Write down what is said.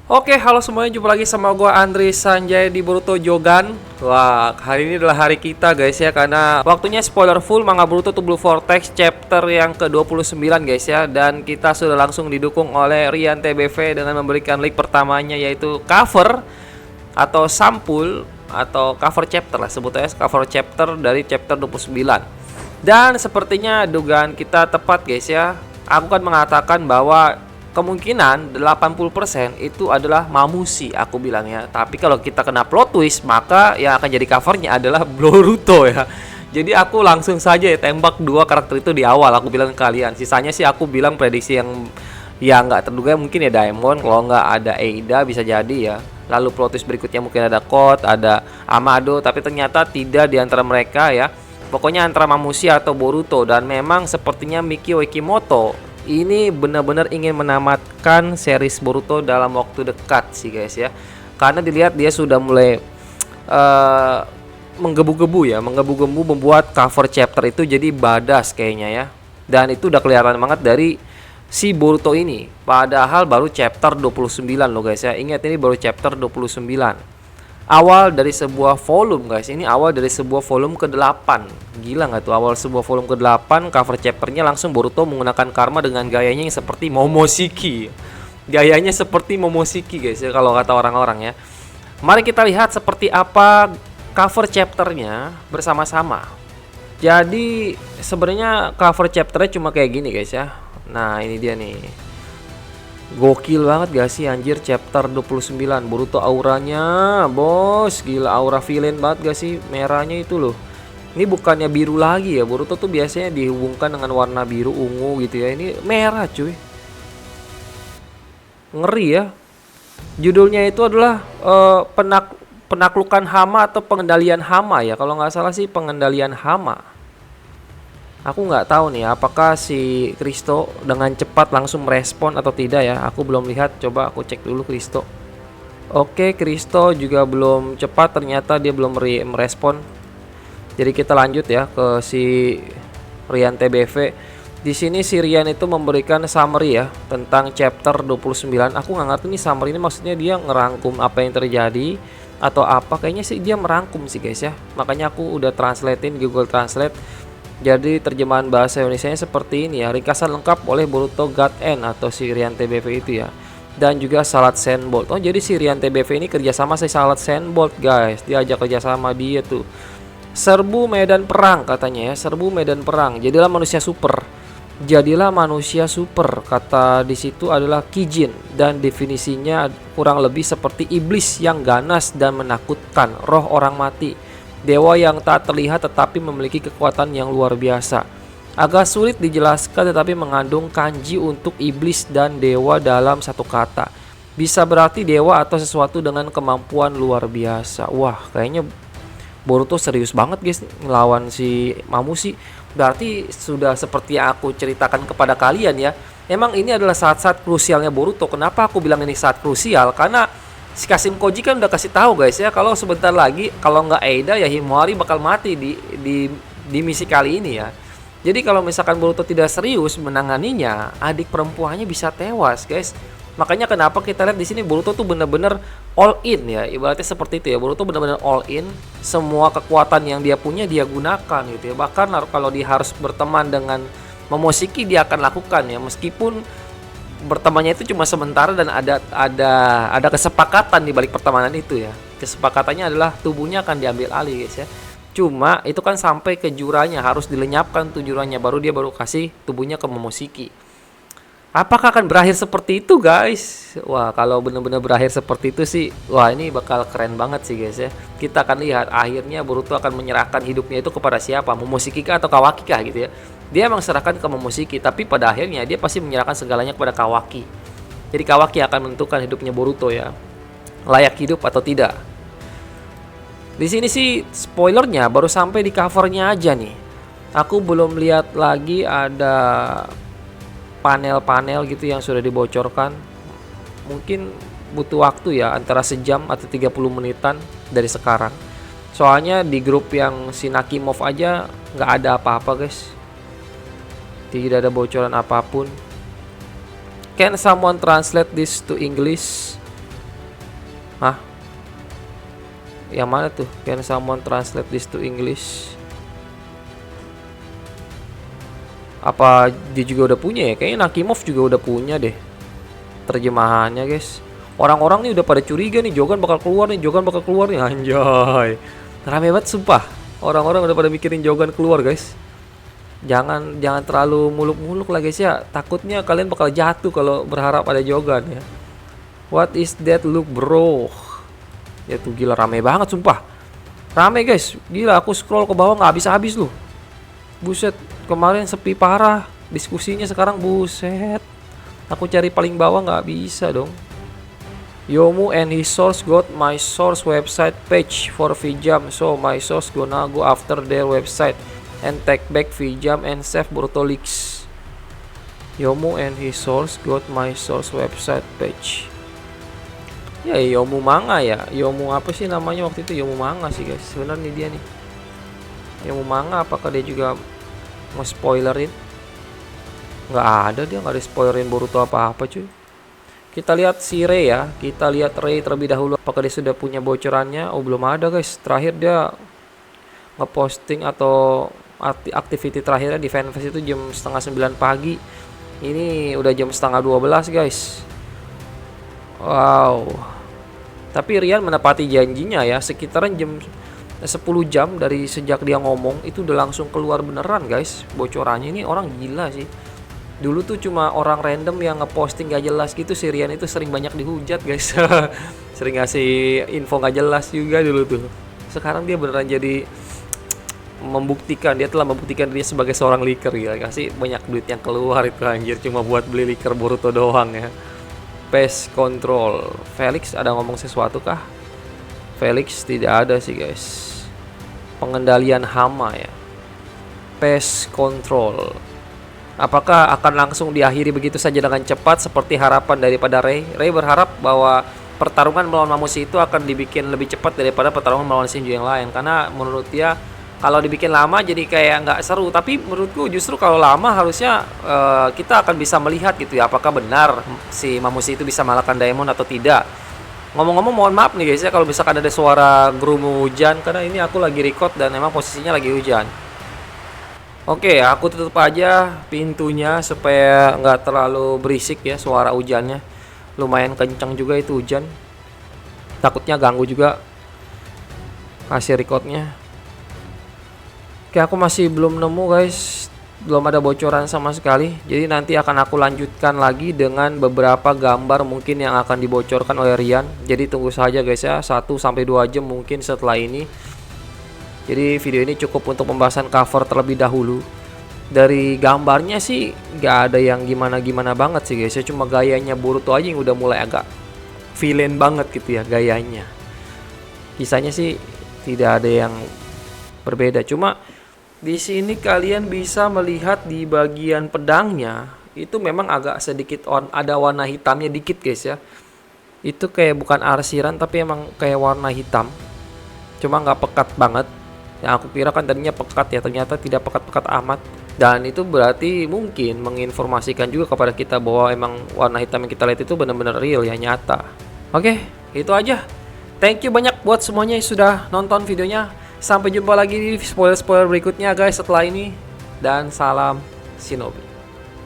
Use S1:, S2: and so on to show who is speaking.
S1: Oke, halo semuanya, jumpa lagi sama gua Andri Sanjay di Boruto Jogan. Wah, hari ini adalah hari kita guys ya, karena waktunya spoiler full manga Boruto to Blue Vortex chapter yang ke-29 guys ya. Dan kita sudah langsung didukung oleh Rian TBV dengan memberikan link pertamanya, yaitu cover atau sampul atau cover chapter lah sebutnya, cover chapter dari chapter 29. Dan sepertinya dugaan kita tepat guys ya. Aku kan mengatakan bahwa kemungkinan 80% itu adalah Mamushi, aku bilang ya. Tapi kalau kita kena plot twist, maka yang akan jadi covernya adalah Boruto ya. Jadi aku langsung saja ya tembak dua karakter itu di awal, aku bilang ke kalian. Sisanya sih aku bilang prediksi yang nggak terduga, mungkin ya Diamond, kalau nggak ada Eida bisa jadi ya. Lalu plot twist berikutnya mungkin ada Code, ada Amado, tapi ternyata tidak di antara mereka ya. Pokoknya antara Mamushi atau Boruto. Dan memang sepertinya Mikio Ikimoto ini benar-benar ingin menamatkan series Boruto dalam waktu dekat sih guys ya. Karena dilihat dia sudah mulai menggebu-gebu membuat cover chapter itu jadi badass kayaknya ya. Dan itu udah kelihatan banget dari si Boruto ini. Padahal baru chapter 29 loh guys ya. Ingat, ini baru chapter 29. Awal dari sebuah volume guys. Ini awal dari sebuah volume ke-8. Gila nggak tuh, awal sebuah volume ke-8 cover chapternya langsung Boruto menggunakan karma dengan gayanya yang seperti Momoshiki. Gayanya seperti Momoshiki guys ya, kalau kata orang-orang ya. Mari kita lihat seperti apa cover chapternya bersama-sama. Jadi sebenarnya cover chapternya cuma kayak gini guys ya. Nah, ini dia nih. Gokil banget gak sih anjir, chapter 29 Boruto auranya, bos. Gila, aura villain banget gak sih, merahnya itu loh. Ini bukannya biru lagi ya, Boruto tuh biasanya dihubungkan dengan warna biru ungu gitu ya. Ini merah cuy. Ngeri ya. Judulnya itu adalah penaklukan hama atau pengendalian hama ya. Kalau nggak salah sih pengendalian hama. Aku nggak tahu nih apakah si Kristo dengan cepat langsung merespon atau tidak ya. Aku belum lihat, coba aku cek dulu Kristo. Oke, Kristo juga belum cepat, ternyata dia belum merespon. Jadi kita lanjut ya ke si Rian TBV. Di sini si Rian itu memberikan summary ya tentang chapter 29. Aku nggak ngerti nih summary ini maksudnya dia ngerangkum apa yang terjadi atau apa. Kayaknya sih dia merangkum sih guys ya. Makanya aku udah translatein Google Translate. Jadi terjemahan bahasa Indonesianya seperti ini ya. Ringkasan lengkap oleh Boruto God N atau si Rian TBV itu ya. Dan juga Salad Sandbolt. Oh, jadi si Rian TBV ini kerjasama si Salad Sandbolt guys. Dia ajak kerjasama dia tuh. Serbu medan perang katanya ya. Serbu medan perang. Jadilah manusia super. Jadilah manusia super. Kata di situ adalah Kijin. Dan definisinya kurang lebih seperti iblis yang ganas dan menakutkan. Roh orang mati. Dewa yang tak terlihat tetapi memiliki kekuatan yang luar biasa. Agak sulit dijelaskan tetapi mengandung kanji untuk iblis dan dewa dalam satu kata. Bisa berarti dewa atau sesuatu dengan kemampuan luar biasa. Wah, kayaknya Boruto serius banget guys ngelawan si Mamushi. Berarti sudah seperti yang aku ceritakan kepada kalian ya. Emang ini adalah saat-saat krusialnya Boruto. Kenapa aku bilang ini saat krusial? Karena si Kasim Koji kan udah kasih tahu guys ya, kalau sebentar lagi kalau nggak Eida ya Himawari bakal mati di misi kali ini ya. Jadi kalau misalkan Boruto tidak serius menanganinya, adik perempuannya bisa tewas guys. Makanya kenapa kita lihat di sini Boruto tuh bener-bener all in ya, ibaratnya seperti itu ya. Boruto bener-bener all in, semua kekuatan yang dia punya dia gunakan gitu ya. Bahkan kalau dia harus berteman dengan Momoshiki dia akan lakukan ya, meskipun bertemannya itu cuma sementara dan ada kesepakatan di balik pertemanan itu ya. Kesepakatannya adalah tubuhnya akan diambil alih guys ya. Cuma itu kan sampai ke juranya, harus dilenyapkan tuh juranya, baru dia kasih tubuhnya ke Momoshiki. Apakah akan berakhir seperti itu guys? Wah, kalau benar-benar berakhir seperti itu sih, wah ini bakal keren banget sih guys ya. Kita akan lihat akhirnya Boruto akan menyerahkan hidupnya itu kepada siapa, Momoshiki kah atau Kawaki kah gitu ya. Dia emang serahkan ke Momoshiki, tapi pada akhirnya dia pasti menyerahkan segalanya kepada Kawaki. Jadi Kawaki akan menentukan hidupnya Boruto ya, layak hidup atau tidak. Di sini sih spoilernya baru sampai di covernya aja nih. Aku belum lihat lagi ada panel-panel gitu yang sudah dibocorkan. Mungkin butuh waktu ya, antara sejam atau 30 menitan dari sekarang. Soalnya di grup yang si Nakimov aja nggak ada apa-apa guys. Tidak ada bocoran apapun. Can someone translate this to English? Hah? Yang mana tuh? Can someone translate this to English? Apa dia juga udah punya ya? Kayaknya Nakimov juga udah punya deh terjemahannya, guys. Orang-orang nih udah pada curiga nih, Jogan bakal keluar nih, Jogan bakal keluar nih, anjay. Rame banget sumpah. Orang-orang udah pada mikirin Jogan keluar, guys. Jangan terlalu muluk-muluk lah, guys ya. Takutnya kalian bakal jatuh kalau berharap ada Jogan ya. What is that look, bro? Ya tuh gila, rame banget sumpah. Rame, guys. Gila, aku scroll ke bawah nggak habis-habis loh. Buset, kemarin sepi parah. Diskusinya sekarang buset. Aku cari paling bawah nggak bisa dong. Yomu and his source got my source website page for Vjam, so my source gonna go after their website and take back Vjam and save Boruto leaks. Yomu and his source got my source website page. Ya Yomu Manga ya. Yomu apa sih namanya waktu itu? Yomu Manga sih, guys. Sebenarnya nih dia nih. Yomu Manga, apakah dia juga nge-spoilerin? Nggak ada, dia nggak ada spoilerin Boruto apa-apa cuy. Kita lihat si Rei ya. Kita lihat Rei terlebih dahulu. Apakah dia sudah punya bocorannya? Oh, belum ada, guys. Terakhir dia ngeposting atau activity terakhirnya di fanfest itu jam setengah 9 pagi. Ini udah jam setengah 12, guys. Wow. Tapi Rian menepati janjinya ya. Sekitaran jam 10 jam dari sejak dia ngomong itu udah langsung keluar beneran, guys. Bocorannya ini orang gila sih. Dulu tuh cuma orang random yang ngeposting gak jelas gitu. Si Rian itu sering banyak dihujat, guys. Sering ngasih info gak jelas juga dulu tuh. Sekarang dia beneran jadi membuktikan, dia telah membuktikan dia sebagai seorang leaker ya. Kasih banyak duit yang keluar itu anjir cuma buat beli leaker Boruto doang ya. Pest control. Felix ada ngomong sesuatu kah? Felix tidak ada sih, guys. Pengendalian hama ya. Pest control. Apakah akan langsung diakhiri begitu saja dengan cepat seperti harapan daripada Rei? Rei berharap bahwa pertarungan melawan Mamushi itu akan dibikin lebih cepat daripada pertarungan melawan Shinju yang lain. Karena menurut dia kalau dibikin lama jadi kayak nggak seru. Tapi menurutku justru kalau lama harusnya kita akan bisa melihat gitu ya. Apakah benar si Mamushi itu bisa mengalahkan Daemon atau tidak. Ngomong-ngomong mohon maaf nih guys ya kalau misalkan ada suara gerumu hujan. Karena ini aku lagi record dan memang posisinya lagi hujan. Oke, aku tutup aja pintunya supaya nggak terlalu berisik ya suara hujannya. Lumayan kencang juga itu hujan. Takutnya ganggu juga hasil recordnya. Oke, aku masih belum nemu guys. Belum ada bocoran sama sekali. Jadi nanti akan aku lanjutkan lagi dengan beberapa gambar mungkin yang akan dibocorkan oleh Rian. Jadi tunggu saja guys ya, 1-2 jam mungkin setelah ini. Jadi video ini cukup untuk pembahasan cover terlebih dahulu. Dari gambarnya sih gak ada yang gimana-gimana banget sih guys ya. Cuma gayanya Boruto aja yang udah mulai agak villain banget gitu ya gayanya. Kisahnya sih tidak ada yang berbeda. Cuma di sini kalian bisa melihat di bagian pedangnya itu memang agak sedikit ada warna hitamnya dikit guys ya. Itu kayak bukan arsiran tapi emang kayak warna hitam. Cuma nggak pekat banget. Yang aku kira kan tadinya pekat ya, ternyata tidak pekat-pekat amat. Dan itu berarti mungkin menginformasikan juga kepada kita bahwa emang warna hitam yang kita lihat itu benar-benar real ya, nyata. Oke, itu aja. Thank you banyak buat semuanya yang sudah nonton videonya. Sampai jumpa lagi di spoiler-spoiler berikutnya guys setelah ini. Dan salam Shinobi.